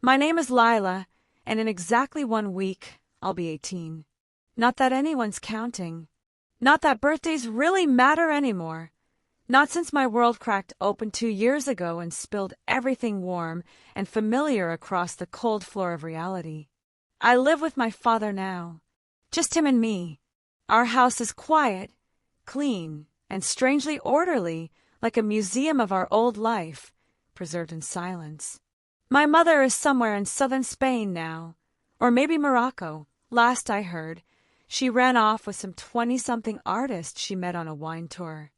My name is Lila, and in exactly 1 week, I'll be 18. Not that anyone's counting. Not that birthdays really matter anymore. Not since my world cracked open 2 years ago and spilled everything warm and familiar across the cold floor of reality. I live with my father now. Just him and me. Our house is quiet, clean, and strangely orderly, like a museum of our old life, preserved in silence. My mother is somewhere in southern Spain now, or maybe Morocco. Last I heard, she ran off with some 20-something artists she met on a wine tour.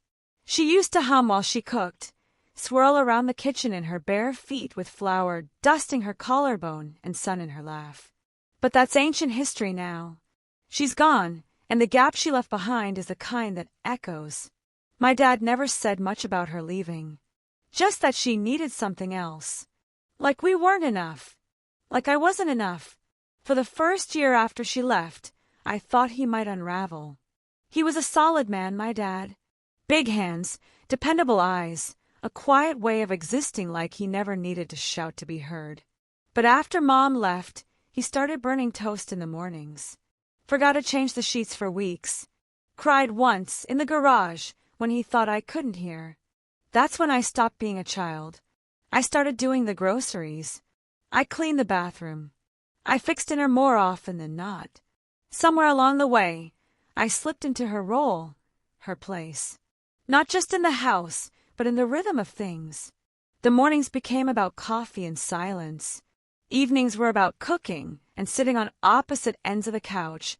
She used to hum while she cooked, swirl around the kitchen in her bare feet with flour dusting her collarbone and sun in her laugh. But that's ancient history now. She's gone, and the gap she left behind is the kind that echoes. My dad never said much about her leaving, just that she needed something else. Like we weren't enough. Like I wasn't enough. For the first year after she left, I thought he might unravel. He was a solid man, my dad. Big hands, dependable eyes, a quiet way of existing like he never needed to shout to be heard. But after Mom left, he started burning toast in the mornings. Forgot to change the sheets for weeks. Cried once, in the garage, when he thought I couldn't hear. That's when I stopped being a child. I started doing the groceries. I cleaned the bathroom. I fixed dinner more often than not. Somewhere along the way, I slipped into her role, her place. Not just in the house, but in the rhythm of things. The mornings became about coffee and silence. Evenings were about cooking and sitting on opposite ends of the couch,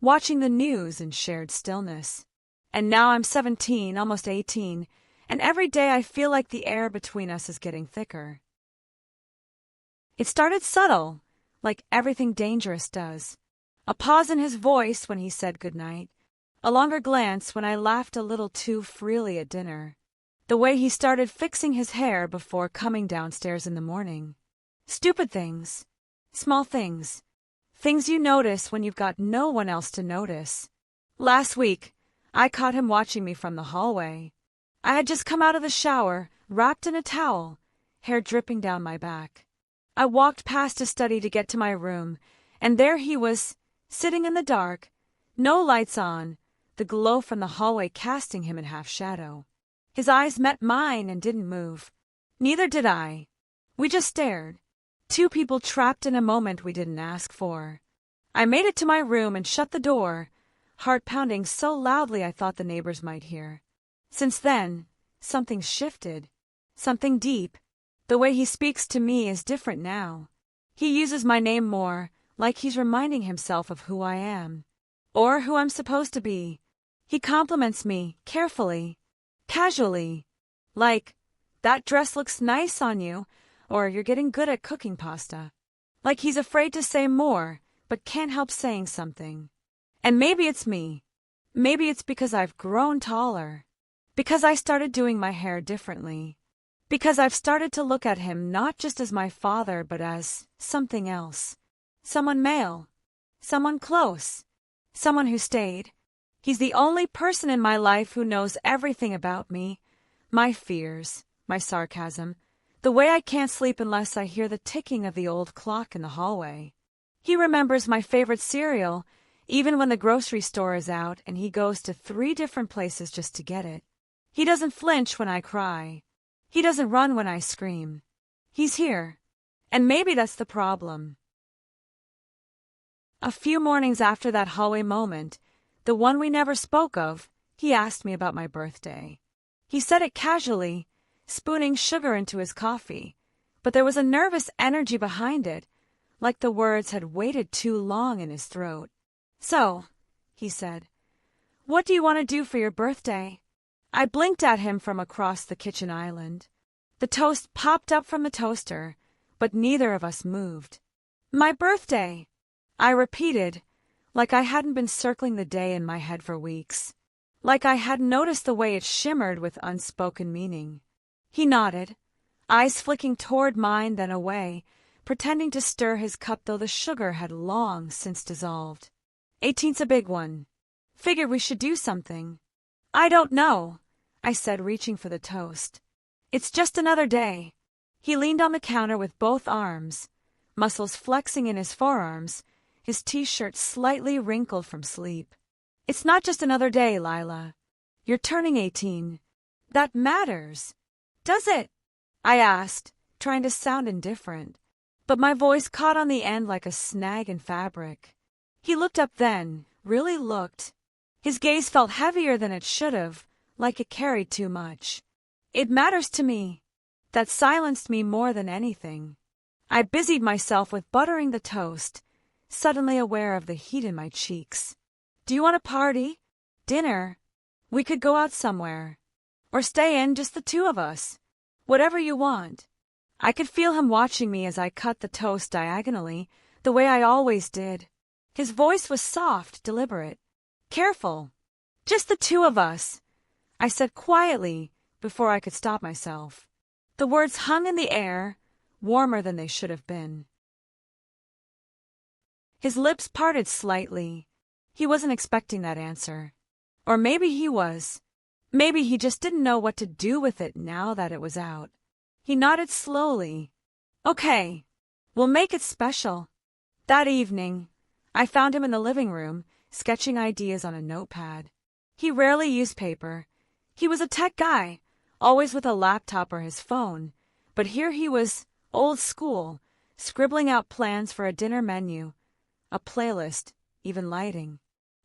watching the news in shared stillness. And now I'm 17, almost 18, and every day I feel like the air between us is getting thicker. It started subtle, like everything dangerous does. A pause in his voice when he said goodnight. A longer glance when I laughed a little too freely at dinner. The way he started fixing his hair before coming downstairs in the morning. Stupid things. Small things. Things you notice when you've got no one else to notice. Last week, I caught him watching me from the hallway. I had just come out of the shower, wrapped in a towel, hair dripping down my back. I walked past his study to get to my room, and there he was, sitting in the dark, no lights on, the glow from the hallway casting him in half shadow. His eyes met mine and didn't move. Neither did I. We just stared. Two people trapped in a moment we didn't ask for. I made it to my room and shut the door, heart pounding so loudly I thought the neighbors might hear. Since then, something's shifted. Something deep. The way he speaks to me is different now. He uses my name more, like he's reminding himself of who I am. Or who I'm supposed to be. He compliments me, carefully, casually. Like, that dress looks nice on you, or you're getting good at cooking pasta. Like he's afraid to say more, but can't help saying something. And maybe it's me. Maybe it's because I've grown taller. Because I started doing my hair differently. Because I've started to look at him not just as my father, but as something else. Someone male. Someone close. Someone who stayed. He's the only person in my life who knows everything about me. My fears, my sarcasm, the way I can't sleep unless I hear the ticking of the old clock in the hallway. He remembers my favorite cereal, even when the grocery store is out and he goes to 3 different places just to get it. He doesn't flinch when I cry. He doesn't run when I scream. He's here. And maybe that's the problem. A few mornings after that hallway moment, the one we never spoke of, he asked me about my birthday. He said it casually, spooning sugar into his coffee, but there was a nervous energy behind it, like the words had waited too long in his throat. So, he said, what do you want to do for your birthday? I blinked at him from across the kitchen island. The toast popped up from the toaster, but neither of us moved. My birthday, I repeated, like I hadn't been circling the day in my head for weeks. Like I hadn't noticed the way it shimmered with unspoken meaning. He nodded, eyes flicking toward mine then away, pretending to stir his cup though the sugar had long since dissolved. 18's a big one. Figured we should do something. I don't know, I said, reaching for the toast. It's just another day. He leaned on the counter with both arms, muscles flexing in his forearms, his t-shirt slightly wrinkled from sleep. It's not just another day, Lila. You're turning 18. That matters. Does it? I asked, trying to sound indifferent, but my voice caught on the end like a snag in fabric. He looked up then, really looked. His gaze felt heavier than it should have, like it carried too much. It matters to me. That silenced me more than anything. I busied myself with buttering the toast, suddenly aware of the heat in my cheeks. Do you want a party? Dinner? We could go out somewhere. Or stay in, just the two of us. Whatever you want. I could feel him watching me as I cut the toast diagonally, the way I always did. His voice was soft, deliberate. Careful. Just the two of us, I said quietly before I could stop myself. The words hung in the air, warmer than they should have been. His lips parted slightly. He wasn't expecting that answer. Or maybe he was. Maybe he just didn't know what to do with it now that it was out. He nodded slowly. Okay, we'll make it special. That evening, I found him in the living room, sketching ideas on a notepad. He rarely used paper. He was a tech guy, always with a laptop or his phone. But here he was, old school, scribbling out plans for a dinner menu, a playlist, even lighting.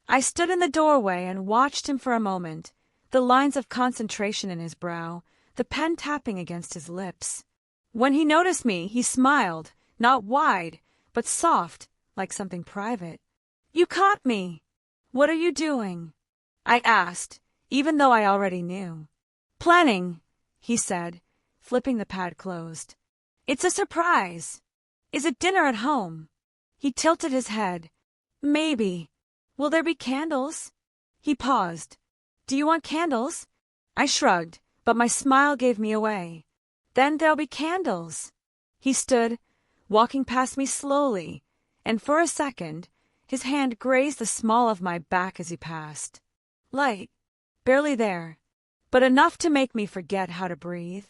I stood in the doorway and watched him for a moment, the lines of concentration in his brow, the pen tapping against his lips. When he noticed me, he smiled, not wide, but soft, like something private. You caught me. What are you doing? I asked, even though I already knew. Planning, he said, flipping the pad closed. It's a surprise. Is it dinner at home? He tilted his head. Maybe. Will there be candles? He paused. Do you want candles? I shrugged, but my smile gave me away. Then there'll be candles. He stood, walking past me slowly, and for a second, his hand grazed the small of my back as he passed. Light, barely there, but enough to make me forget how to breathe.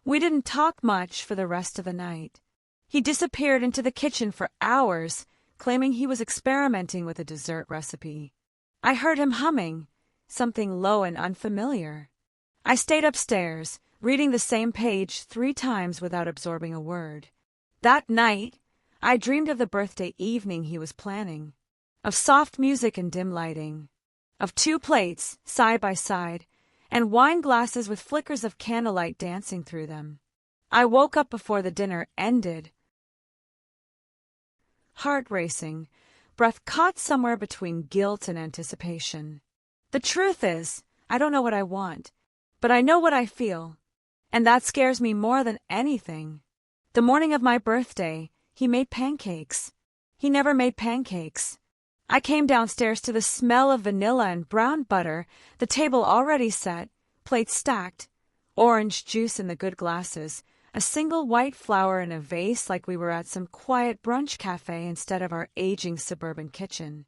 We didn't talk much for the rest of the night. He disappeared into the kitchen for hours, claiming he was experimenting with a dessert recipe. I heard him humming, something low and unfamiliar. I stayed upstairs, reading the same page 3 times without absorbing a word. That night, I dreamed of the birthday evening he was planning, of soft music and dim lighting, of 2 plates, side by side, and wine glasses with flickers of candlelight dancing through them. I woke up before the dinner ended, heart racing, breath caught somewhere between guilt and anticipation. The truth is, I don't know what I want, but I know what I feel, and that scares me more than anything. The morning of my birthday, he made pancakes. He never made pancakes. I came downstairs to the smell of vanilla and brown butter, the table already set, plates stacked, orange juice in the good glasses, a single white flower in a vase like we were at some quiet brunch cafe instead of our aging suburban kitchen.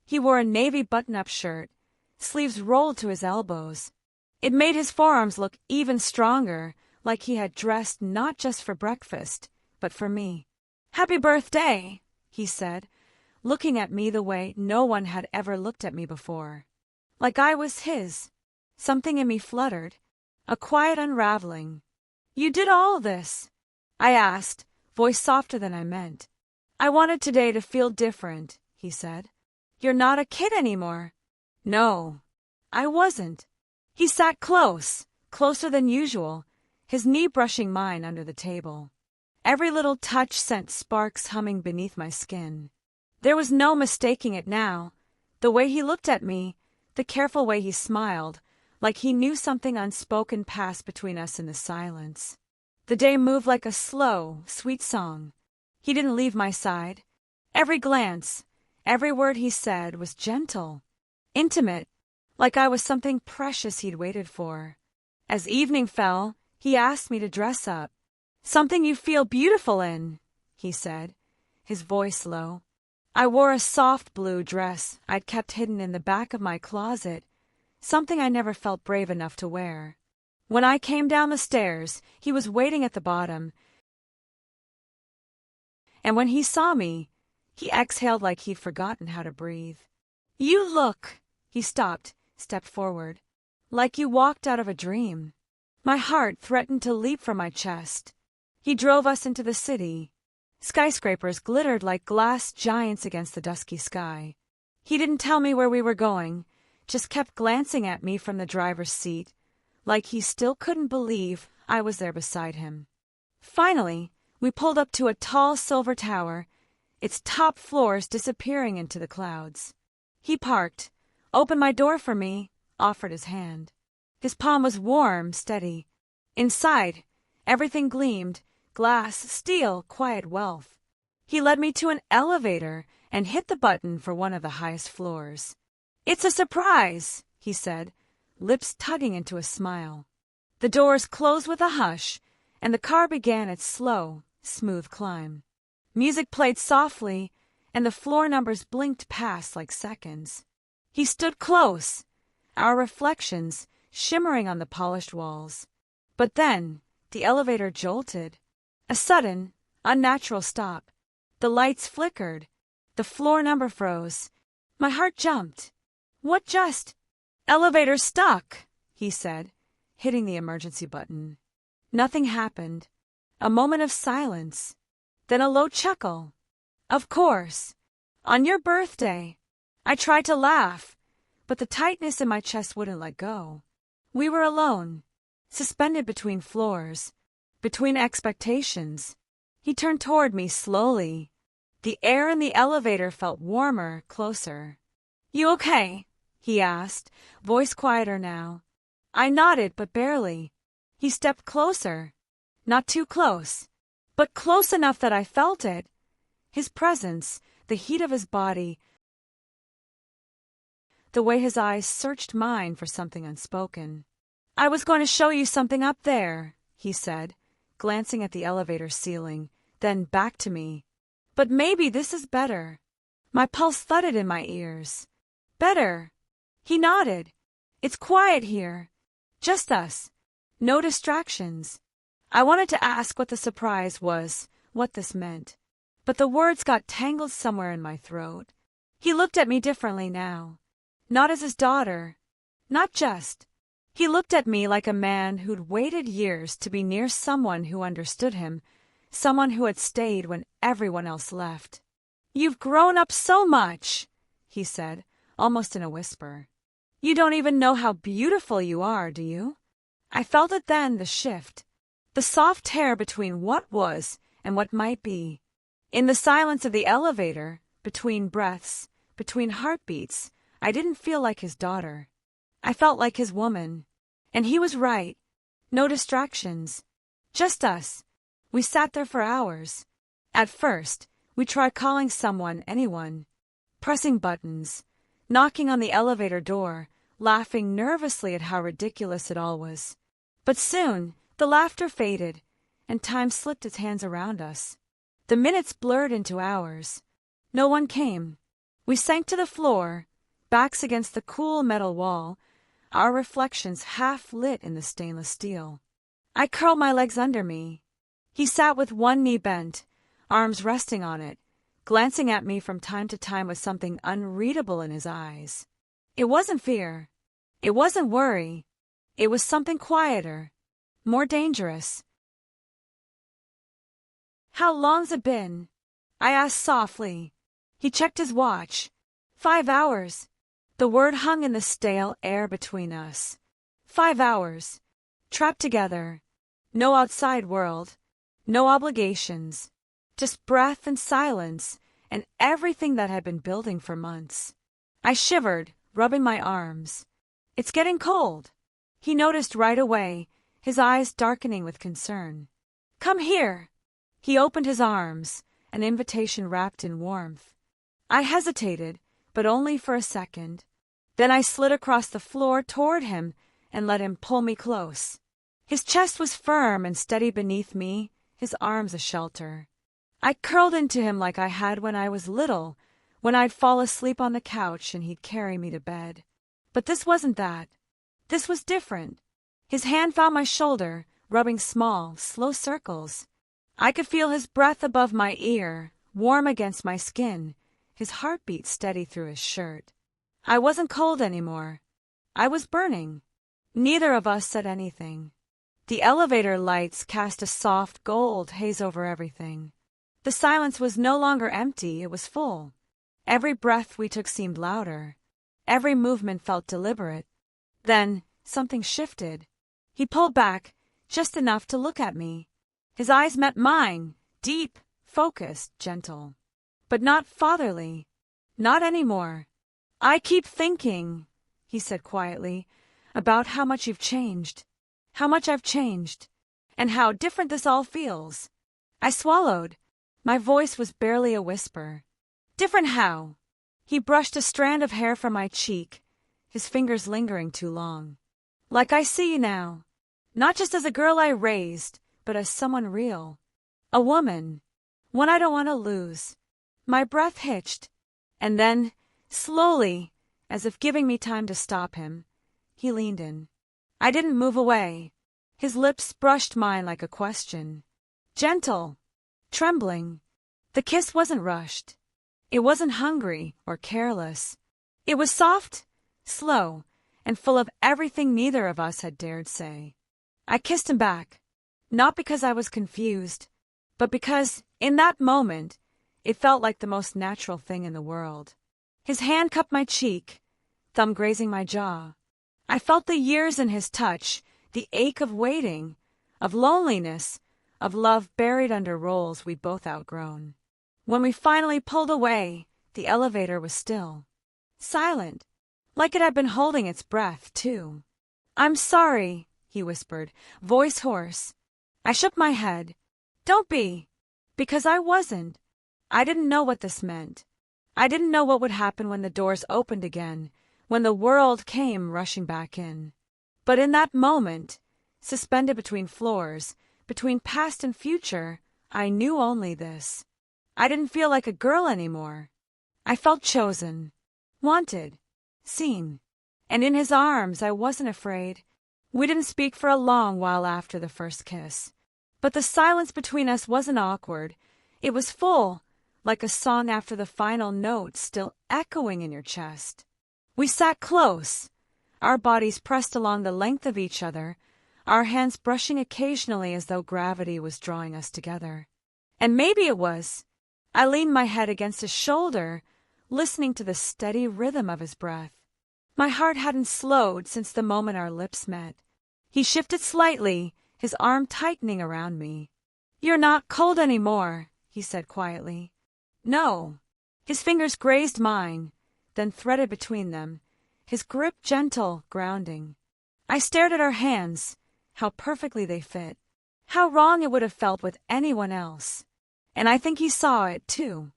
He wore a navy button-up shirt, sleeves rolled to his elbows. It made his forearms look even stronger, like he had dressed not just for breakfast, but for me. "Happy birthday," he said, looking at me the way no one had ever looked at me before. Like I was his. Something in me fluttered, a quiet unraveling. "You did all this?" I asked, voice softer than I meant. "I wanted today to feel different," he said. "You're not a kid anymore." No, I wasn't. He sat close, closer than usual, his knee brushing mine under the table. Every little touch sent sparks humming beneath my skin. There was no mistaking it now. The way he looked at me, the careful way he smiled, like he knew something unspoken passed between us in the silence. The day moved like a slow, sweet song. He didn't leave my side. Every glance, every word he said was gentle, intimate, like I was something precious he'd waited for. As evening fell, he asked me to dress up. "Something you feel beautiful in," he said, his voice low. I wore a soft blue dress I'd kept hidden in the back of my closet, something I never felt brave enough to wear. When I came down the stairs, he was waiting at the bottom, and when he saw me, he exhaled like he'd forgotten how to breathe. "You look," he stopped, stepped forward, "like you walked out of a dream." My heart threatened to leap from my chest. He drove us into the city. Skyscrapers glittered like glass giants against the dusky sky. He didn't tell me where we were going, just kept glancing at me from the driver's seat, like he still couldn't believe I was there beside him. Finally, we pulled up to a tall silver tower, its top floors disappearing into the clouds. He parked, opened my door for me, offered his hand. His palm was warm, steady. Inside, everything gleamed, glass, steel, quiet wealth. He led me to an elevator and hit the button for one of the highest floors. "It's a surprise," he said, lips tugging into a smile. The doors closed with a hush, and the car began its slow, smooth climb. Music played softly, and the floor numbers blinked past like seconds. He stood close, our reflections shimmering on the polished walls. But then the elevator jolted. A sudden, unnatural stop. The lights flickered. The floor number froze. My heart jumped. "What just—" "Elevator stuck," he said, hitting the emergency button. Nothing happened. A moment of silence. Then a low chuckle. "Of course. On your birthday." I tried to laugh, but the tightness in my chest wouldn't let go. We were alone, suspended between floors, between expectations. He turned toward me slowly. The air in the elevator felt warmer, closer. "You okay?" he asked, voice quieter now. I nodded, but barely. He stepped closer. Not too close, but close enough that I felt it. His presence, the heat of his body, the way his eyes searched mine for something unspoken. "I was going to show you something up there," he said, glancing at the elevator ceiling, then back to me. "But maybe this is better." My pulse thudded in my ears. "Better?" He nodded. "It's quiet here. Just us. No distractions." I wanted to ask what the surprise was, what this meant, but the words got tangled somewhere in my throat. He looked at me differently now. Not as his daughter. Not just. He looked at me like a man who'd waited years to be near someone who understood him, someone who had stayed when everyone else left. "You've grown up so much," he said, almost in a whisper. "You don't even know how beautiful you are, do you?" I felt it then, the shift. The soft hair between what was and what might be. In the silence of the elevator, between breaths, between heartbeats, I didn't feel like his daughter. I felt like his woman. And he was right. No distractions. Just us. We sat there for hours. At first, we tried calling someone, anyone. Pressing buttons. Knocking on the elevator door, laughing nervously at how ridiculous it all was. But soon, the laughter faded, and time slipped its hands around us. The minutes blurred into hours. No one came. We sank to the floor, backs against the cool metal wall, our reflections half lit in the stainless steel. I curled my legs under me. He sat with one knee bent, arms resting on it, glancing at me from time to time with something unreadable in his eyes. It wasn't fear. It wasn't worry. It was something quieter, more dangerous. "How long's it been?" I asked softly. He checked his watch. 5 hours. The word hung in the stale air between us. 5 hours. Trapped together. No outside world. No obligations. Just breath and silence and everything that had been building for months. I shivered, rubbing my arms. "It's getting cold." He noticed right away, his eyes darkening with concern. "Come here." He opened his arms, an invitation wrapped in warmth. I hesitated, but only for a second. Then I slid across the floor toward him and let him pull me close. His chest was firm and steady beneath me, his arms a shelter. I curled into him like I had when I was little, when I'd fall asleep on the couch and he'd carry me to bed. But this wasn't that. This was different. His hand found my shoulder, rubbing small, slow circles. I could feel his breath above my ear, warm against my skin, his heartbeat steady through his shirt. I wasn't cold anymore. I was burning. Neither of us said anything. The elevator lights cast a soft gold haze over everything. The silence was no longer empty, it was full. Every breath we took seemed louder. Every movement felt deliberate. Then something shifted. He pulled back, just enough to look at me. His eyes met mine, deep, focused, gentle. But not fatherly. Not anymore. "I keep thinking," he said quietly, "about how much you've changed. How much I've changed. And how different this all feels." I swallowed. My voice was barely a whisper. "Different how?" He brushed a strand of hair from my cheek, his fingers lingering too long. "Like I see you now. Not just as a girl I raised, but as someone real. A woman. One I don't want to lose." My breath hitched. And then, slowly, as if giving me time to stop him, he leaned in. I didn't move away. His lips brushed mine like a question. Gentle. Trembling. The kiss wasn't rushed. It wasn't hungry or careless. It was soft, slow, and full of everything neither of us had dared say. I kissed him back, not because I was confused, but because, in that moment, it felt like the most natural thing in the world. His hand cupped my cheek, thumb grazing my jaw. I felt the years in his touch, the ache of waiting, of loneliness, of love buried under roles we'd both outgrown. When we finally pulled away, the elevator was still. Silent, like it had been holding its breath, too. "I'm sorry," he whispered, voice hoarse. I shook my head. "Don't be." Because I wasn't. I didn't know what this meant. I didn't know what would happen when the doors opened again, when the world came rushing back in. But in that moment, suspended between floors, between past and future, I knew only this. I didn't feel like a girl anymore. I felt chosen, wanted, seen. And in his arms I wasn't afraid. We didn't speak for a long while after the first kiss. But the silence between us wasn't awkward. It was full, like a song after the final note still echoing in your chest. We sat close, our bodies pressed along the length of each other, our hands brushing occasionally as though gravity was drawing us together. And maybe it was. I leaned my head against his shoulder, listening to the steady rhythm of his breath. My heart hadn't slowed since the moment our lips met. He shifted slightly, his arm tightening around me. "You're not cold anymore," he said quietly. "No." His fingers grazed mine, then threaded between them, his grip gentle, grounding. I stared at our hands, how perfectly they fit, how wrong it would have felt with anyone else. And I think he saw it, too.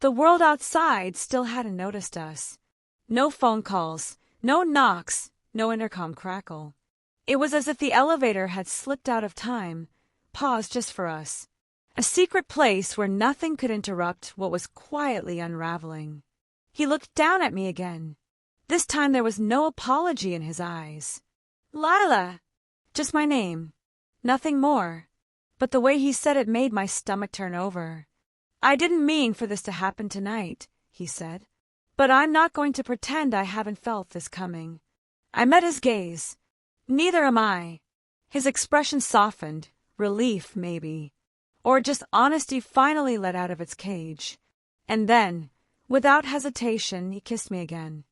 The world outside still hadn't noticed us. No phone calls, no knocks, no intercom crackle. It was as if the elevator had slipped out of time, paused just for us. A secret place where nothing could interrupt what was quietly unraveling. He looked down at me again. This time there was no apology in his eyes. "Lila!" Just my name. Nothing more. But the way he said it made my stomach turn over. "I didn't mean for this to happen tonight," he said. "But I'm not going to pretend I haven't felt this coming." I met his gaze. Neither am I. His expression softened, relief maybe, or just honesty finally let out of its cage. And then, without hesitation, he kissed me again.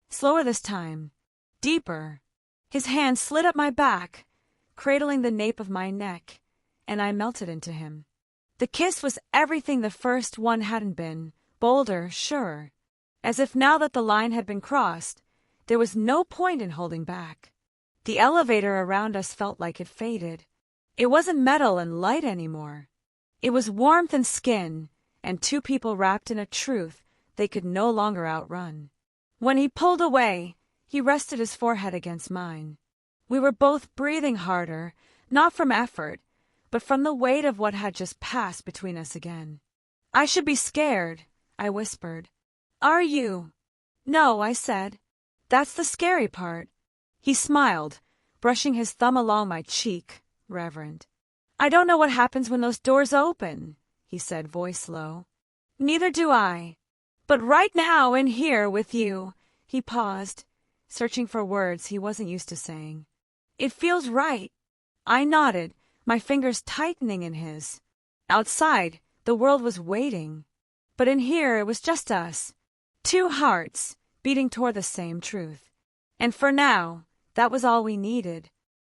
Slower this time. Deeper. His hand slid up my back, cradling the nape of my neck, and I melted into him. The kiss was everything the first one hadn't been, bolder, surer. As if now that the line had been crossed, there was no point in holding back. The elevator around us felt like it faded. It wasn't metal and light anymore. It was warmth and skin, and two people wrapped in a truth they could no longer outrun. When he pulled away, he rested his forehead against mine. We were both breathing harder, not from effort, but from the weight of what had just passed between us again. "I should be scared," I whispered. "Are you?" "No," I said. "That's the scary part." He smiled, brushing his thumb along my cheek, reverent. I don't know what happens when those doors open, he said, voice low. Neither do I. But right now in here with you, he paused, searching for words he wasn't used to saying. It feels right. I nodded, my fingers tightening in his. Outside, the world was waiting. But in here it was just us. Two hearts, beating toward the same truth. And for now, that was all we needed.